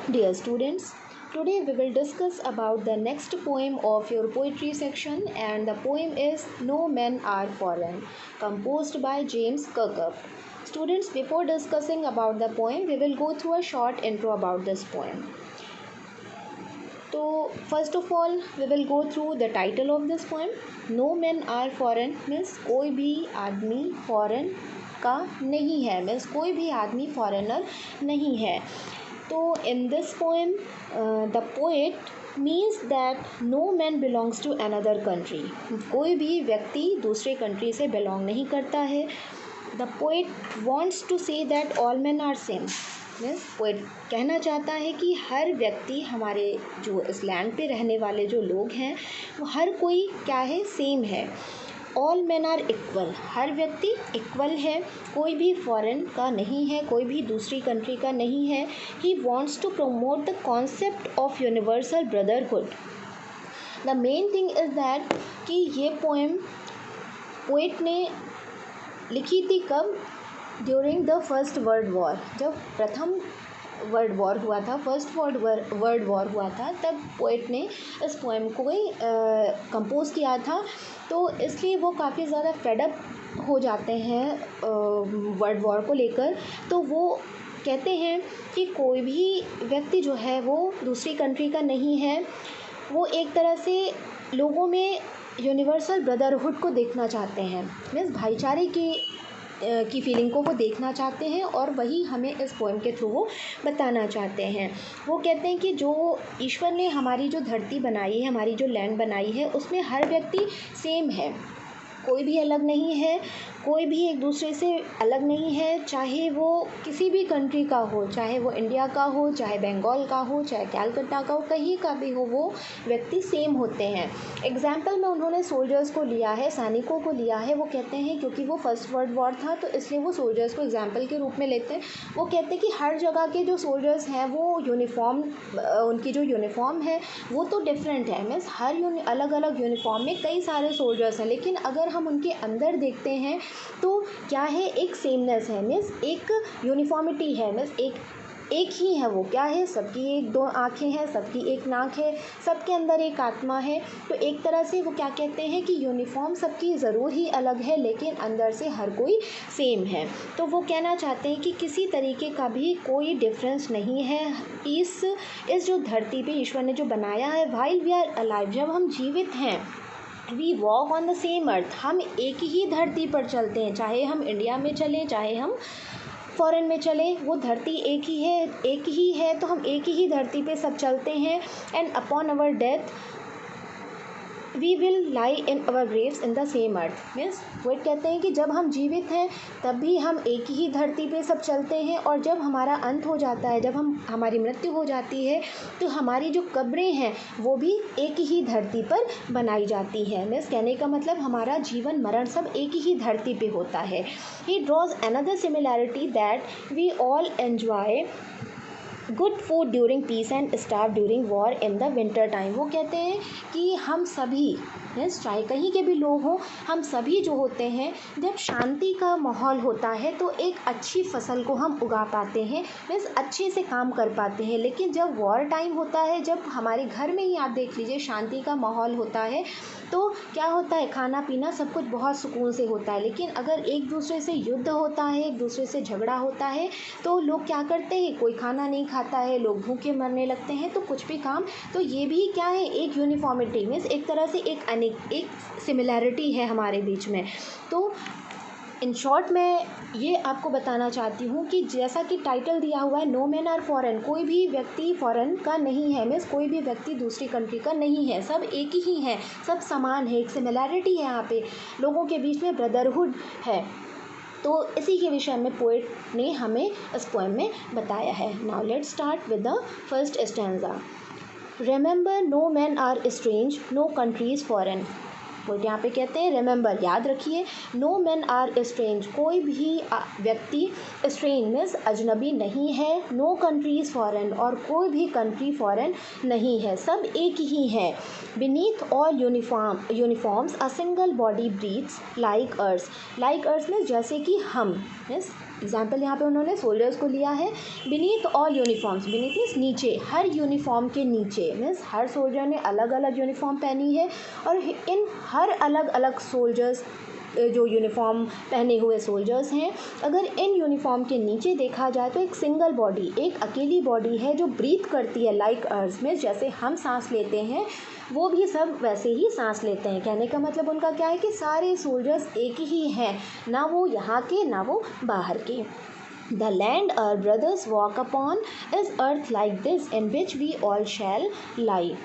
Dear students, today we will discuss about the next poem of your poetry section, and the poem is No Men Are Foreign, composed by James Kirkup. Students, before discussing about the poem, we will go through a short intro about this poem. So first of all we will go through the title of this poem. No men are foreign means कोई भी आदमी foreign का नहीं है, means कोई भी आदमी foreigner नहीं है. तो in this poem the poet means that no man belongs to another country. कोई भी व्यक्ति दूसरे कंट्री से बिलोंग नहीं करता है. The poet wants to say that all man are same. Means poet कहना चाहता है कि हर व्यक्ति, हमारे जो इस लैंड पे रहने वाले जो लोग हैं, वो हर कोई क्या है, सेम है. ऑल मैन आर इक्वल, हर व्यक्ति इक्वल है, कोई भी फॉरेन का नहीं है, कोई भी दूसरी कंट्री का नहीं है. He wants to promote the concept of universal brotherhood. The main thing is that कि ये पोएम पोएट ने लिखी थी कब? During the first world war. जब प्रथम वर्ल्ड वॉर हुआ था, फर्स्ट वर्ल्ड वॉर हुआ था, तब पोएट ने इस पोएम को कंपोज किया था. तो इसलिए वो काफ़ी ज़्यादा फेडअप हो जाते हैं वर्ल्ड वॉर को लेकर. तो वो कहते हैं कि कोई भी व्यक्ति जो है वो दूसरी कंट्री का नहीं है. वो एक तरह से लोगों में यूनिवर्सल ब्रदरहुड को देखना चाहते हैं, मीन्स भाईचारे की फीलिंग को वो देखना चाहते हैं, और वही हमें इस पोएम के थ्रू वो बताना चाहते हैं. वो कहते हैं कि जो ईश्वर ने हमारी जो धरती बनाई है, हमारी जो लैंड बनाई है, उसमें हर व्यक्ति सेम है, कोई भी अलग नहीं है, कोई भी एक दूसरे से अलग नहीं है. चाहे वो किसी भी कंट्री का हो, चाहे वो इंडिया का हो, चाहे बंगाल का हो, चाहे कैलकाटा का हो, कहीं का भी हो, वो व्यक्ति सेम होते हैं. एग्जाम्पल में उन्होंने सोल्जर्स को लिया है, सैनिकों को लिया है. वो कहते हैं क्योंकि वो फर्स्ट वर्ल्ड वॉर था, तो इसलिए वो सोल्जर्स को एग्जाम्पल के रूप में लेते हैं. वो कहते हैं कि हर जगह के जो सोल्जर्स हैं वो यूनिफॉर्म, उनकी जो यूनिफॉर्म है वो तो डिफरेंट है. मीन्स हर अलग अलग यूनिफॉर्म में कई सारे सोल्जर्स हैं, लेकिन अगर हम उनके अंदर देखते हैं तो क्या है, एक सेमनेस है, मीन्स एक यूनिफॉर्मिटी है, मीन्स एक ही है. वो क्या है, सबकी एक दो आँखें हैं, सबकी एक नाक है, सबके अंदर एक आत्मा है. तो एक तरह से वो क्या कहते हैं कि यूनिफॉर्म सबकी ज़रूर ही अलग है, लेकिन अंदर से हर कोई सेम है. तो वो कहना चाहते हैं कि किसी तरीके का भी कोई डिफरेंस नहीं है इस जो धरती पे ईश्वर ने जो बनाया है. व्हाइल वी आर अलाइव, जब हम जीवित हैं, we walk on the same earth, हम एक ही धरती पर चलते हैं. चाहे हम इंडिया में चलें, चाहे हम फॉरेन में चलें, वो धरती एक ही है. तो हम एक ही धरती पे सब चलते हैं. And upon our death we will lie in our graves in the same earth. Means वो कहते हैं कि जब हम जीवित हैं तब भी हम एक ही धरती पे सब चलते हैं, और जब हमारा अंत हो जाता है, जब हमारी मृत्यु हो जाती है, तो हमारी जो कब्रें हैं वो भी एक ही धरती पर बनाई जाती हैं. मीन्स कहने का मतलब हमारा जीवन मरण सब एक ही धरती पे होता है. He draws another similarity that we all enjoy good food during peace and starve during war in the winter time. वो कहते हैं कि हम सभी, मीन्स चाहे कहीं के भी लोग हों, हम सभी जो होते हैं, जब शांति का माहौल होता है तो एक अच्छी फसल को हम उगा पाते हैं, मीन्स अच्छे से काम कर पाते हैं. लेकिन जब वॉर टाइम होता है, जब हमारे घर में ही आप देख लीजिए शांति का माहौल होता है, तो क्या होता है, खाना पीना सब कुछ बहुत सुकून से होता है. लेकिन अगर एक दूसरे से युद्ध होता है, एक दूसरे से झगड़ा होता है, तो लोग क्या करते हैं, कोई खाना नहीं खाता है, लोग भूखे मरने लगते हैं. तो कुछ भी काम, तो ये भी क्या है, एक यूनिफॉर्मिटी, मीन्स एक तरह से एक सिमिलैरिटी है हमारे बीच में. तो इन शॉर्ट मैं ये आपको बताना चाहती हूँ कि जैसा कि टाइटल दिया हुआ है, नो मैन आर फॉरेन, कोई भी व्यक्ति फॉरेन का नहीं है, मीन्स कोई भी व्यक्ति दूसरी कंट्री का नहीं है, सब एक ही है, सब समान है, एक सिमिलैरिटी है. यहाँ पे लोगों के बीच में ब्रदरहुड है. तो इसी के विषय में पोएट ने हमें इस पोएम में बताया है. Now let's start with the first stanza. Remember no man are strange, no country is foreign. Poet यहाँ पे कहते हैं रिमेंबर, याद रखिए, नो मैन आर स्ट्रेंज, कोई भी व्यक्ति स्ट्रेंज मीन्स अजनबी नहीं है. नो कंट्री इज़ फॉरेन, और कोई भी कंट्री फॉरेन नहीं है, सब एक ही है. Beneath all uniforms a single body breathes like earth. Like earth means जैसे कि हम, मीन्स एग्जाम्पल यहाँ पे उन्होंने सोल्जर्स को लिया है। Beneath all uniforms, beneath means नीचे, हर यूनिफॉर्म के नीचे, मीन्स हर सोल्जर ने अलग अलग यूनिफॉर्म पहनी है और इन हर अलग अलग सोल्जर्स जो यूनिफॉर्म पहने हुए सोल्जर्स हैं, अगर इन यूनिफॉर्म के नीचे देखा जाए तो एक सिंगल बॉडी, एक अकेली बॉडी है जो ब्रीथ करती है लाइक अर्थ में, जैसे हम सांस लेते हैं वो भी सब वैसे ही सांस लेते हैं। कहने का मतलब उनका क्या है कि सारे सोल्जर्स एक ही हैं, ना वो यहाँ के ना वो बाहर के। The land our brothers walk upon is earth like this in which we all shall lie।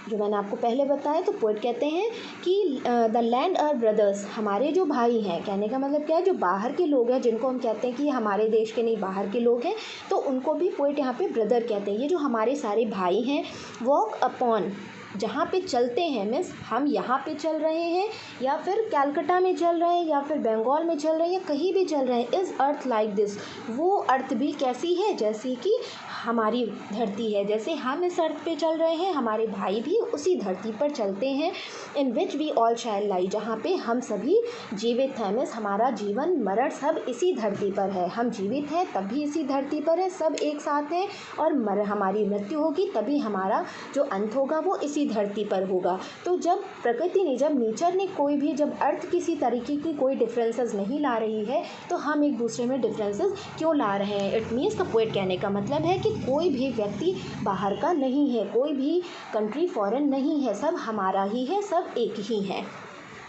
जो मैंने आपको पहले बताया, तो पोइट कहते हैं कि द लैंड आवर ब्रदर्स, हमारे जो भाई हैं, कहने का मतलब क्या है, जो बाहर के लोग हैं जिनको हम कहते हैं कि ये हमारे देश के नहीं बाहर के लोग हैं, तो उनको भी पोइट यहाँ पे ब्रदर कहते हैं। ये जो हमारे सारे भाई हैं, वॉक अपॉन, जहाँ पे चलते हैं, मीन्स हम यहाँ पे चल रहे हैं या फिर कैलकटा में चल रहे हैं या फिर बंगाल में चल रहे हैं या कहीं भी चल रहे हैं, इज़ अर्थ लाइक दिस, वो अर्थ भी कैसी है, जैसी कि हमारी धरती है, जैसे हम इस अर्थ पे चल रहे हैं हमारे भाई भी उसी धरती पर चलते हैं। इन विच वी ऑल शैल लाई, जहाँ पे हम सभी जीवित हैं, मीन्स हमारा जीवन मरण सब इसी धरती पर है, हम जीवित हैं तब भी इसी धरती पर है, सब एक साथ हैं, और हमारी मृत्यु होगी तभी हमारा जो अंत होगा वो इसी धरती पर होगा। तो जब प्रकृति ने, जब नेचर ने कोई भी, जब अर्थ किसी तरीके की कोई डिफरेंसेस नहीं ला रही है, तो हम एक दूसरे में डिफरेंसेस क्यों ला रहे हैं। इट मीन्स द पोएट कहने का मतलब है कि कोई भी व्यक्ति बाहर का नहीं है, कोई भी कंट्री फॉरेन नहीं है, सब हमारा ही है, सब एक ही है।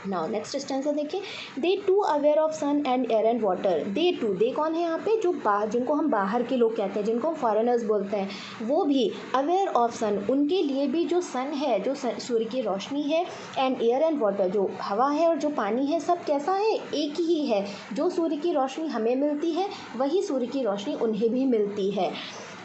नाउ नेक्स्ट स्टेंसा देखिए, they too aware of sun and air and water. They too, they कौन है यहाँ पे, जो जिनको हम बाहर के लोग कहते हैं, जिनको हम फॉरेनर्स बोलते हैं, वो भी अवेयर ऑफ सन, उनके लिए भी जो सन है, जो सूर्य की रोशनी है, एंड एयर एंड वाटर, जो हवा है और जो पानी है, सब कैसा है, एक ही है। जो सूर्य की रोशनी हमें मिलती है वही सूर्य की रोशनी उन्हें भी मिलती है।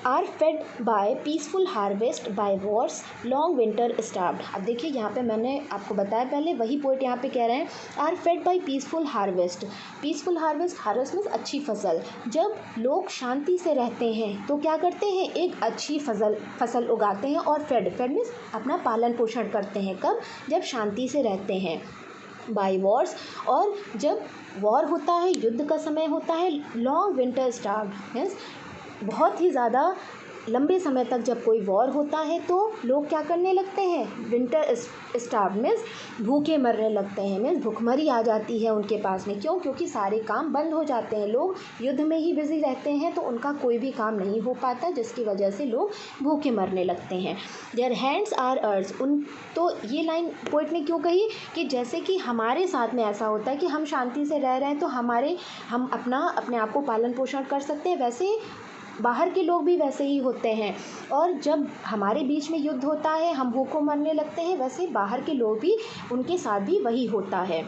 Are fed by peaceful harvest by wars long winter starved. अब देखिए यहाँ पे मैंने आपको बताया पहले, वही पोइट यहाँ पे कह रहे हैं, are fed by peaceful harvest. Peaceful harvest, harvest means अच्छी फसल। जब लोग शांति से रहते हैं तो क्या करते हैं, एक अच्छी फसल उगाते हैं, और फेड मीन्स अपना पालन पोषण करते हैं। कब, जब शांति से रहते हैं। बाय वॉर्स, और जब वॉर होता है, युद्ध का समय होता है। लॉन्ग विंटर स्टार्व्ड मीन्स बहुत ही ज़्यादा लंबे समय तक जब कोई वॉर होता है तो लोग क्या करने लगते हैं, विंटर स्टार्व मीन्स भूखे मरने लगते हैं, मीन्स भूखमरी आ जाती है उनके पास में। क्यों, क्योंकि सारे काम बंद हो जाते हैं, लोग युद्ध में ही बिजी रहते हैं, तो उनका कोई भी काम नहीं हो पाता, जिसकी वजह से लोग भूखे मरने लगते हैं। देयर हैंड्स आर अर्थ, उन, तो ये लाइन पोइट ने क्यों कही कि जैसे कि हमारे साथ में ऐसा होता है कि हम शांति से रह रहे हैं तो हम अपने आप को पालन पोषण कर सकते हैं, वैसे बाहर के लोग भी वैसे ही होते हैं। और जब हमारे बीच में युद्ध होता है, हम भूखों मरने लगते हैं, वैसे बाहर के लोग भी, उनके साथ भी वही होता है।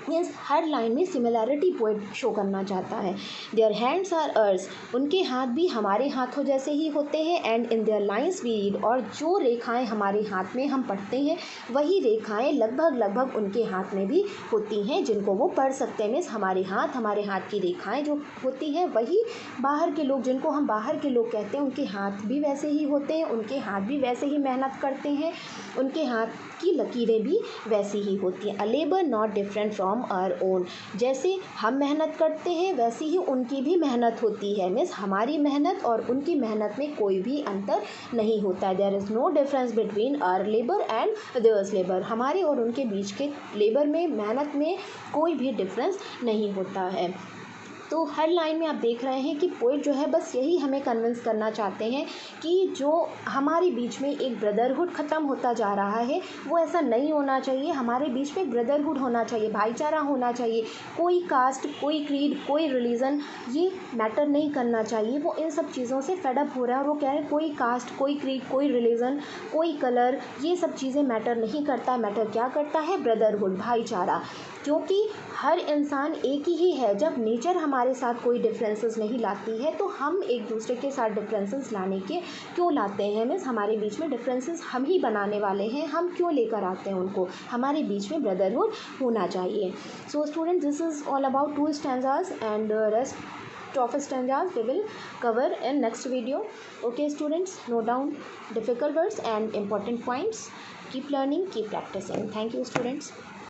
मीन्स हर लाइन में सिमिलैरिटी पोइट शो करना चाहता है। देयर हैंड्स आर अर्स, उनके हाथ भी हमारे हाथों जैसे ही होते हैं। And in their lines we read, और जो रेखाएं हमारे हाथ में हम पढ़ते हैं वही रेखाएं लगभग उनके हाथ में भी होती हैं, जिनको वो पढ़ सकते हैं। मीन्स हमारे हाथ की रेखाएं जो होती हैं वही बाहर के लोग, जिनको हम बाहर के लोग कहते हैं, उनके हाथ भी वैसे ही होते हैं, उनके हाथ भी वैसे ही मेहनत करते हैं, उनके हाथ की लकीरें भी वैसी ही होती हैं। A labour not different from our own, जैसे हम मेहनत करते हैं वैसे ही उनकी भी मेहनत होती है। मीन्स हमारी मेहनत और उनकी मेहनत में कोई भी अंतर नहीं होता है। There is no difference between our labour and theirs labour, हमारे और उनके बीच के लेबर में, मेहनत में कोई भी डिफरेंस नहीं होता है। तो हर लाइन में आप देख रहे हैं कि पोइट जो है बस यही हमें कन्विंस करना चाहते हैं कि जो हमारे बीच में एक ब्रदरहुड ख़त्म होता जा रहा है वो ऐसा नहीं होना चाहिए। हमारे बीच में ब्रदरहुड होना चाहिए, भाईचारा होना चाहिए। कोई कास्ट, कोई क्रीड, कोई रिलीजन ये मैटर नहीं करना चाहिए। वो इन सब चीज़ों से फेडअप हो रहा है और वो कह रहे हैं कोई कास्ट, कोई क्रीड, कोई रिलीजन, कोई कलर, ये सब चीज़ें मैटर नहीं करता। मैटर क्या करता है, ब्रदरहुड, भाईचारा, क्योंकि हर इंसान एक ही है। जब नेचर हमारे साथ कोई डिफरेंसेस नहीं लाती है तो हम एक दूसरे के साथ डिफरेंसेस लाने के क्यों लाते हैं। मीन्स हमारे बीच में डिफरेंसेस हम ही बनाने वाले हैं, हम क्यों लेकर आते हैं उनको। हमारे बीच में ब्रदरहुड होना चाहिए। So student, this is all about 2 stanzas and rest of stanzas we will cover in next video. Okay students, note down difficult words and important points. Keep learning, keep practicing. Thank you students.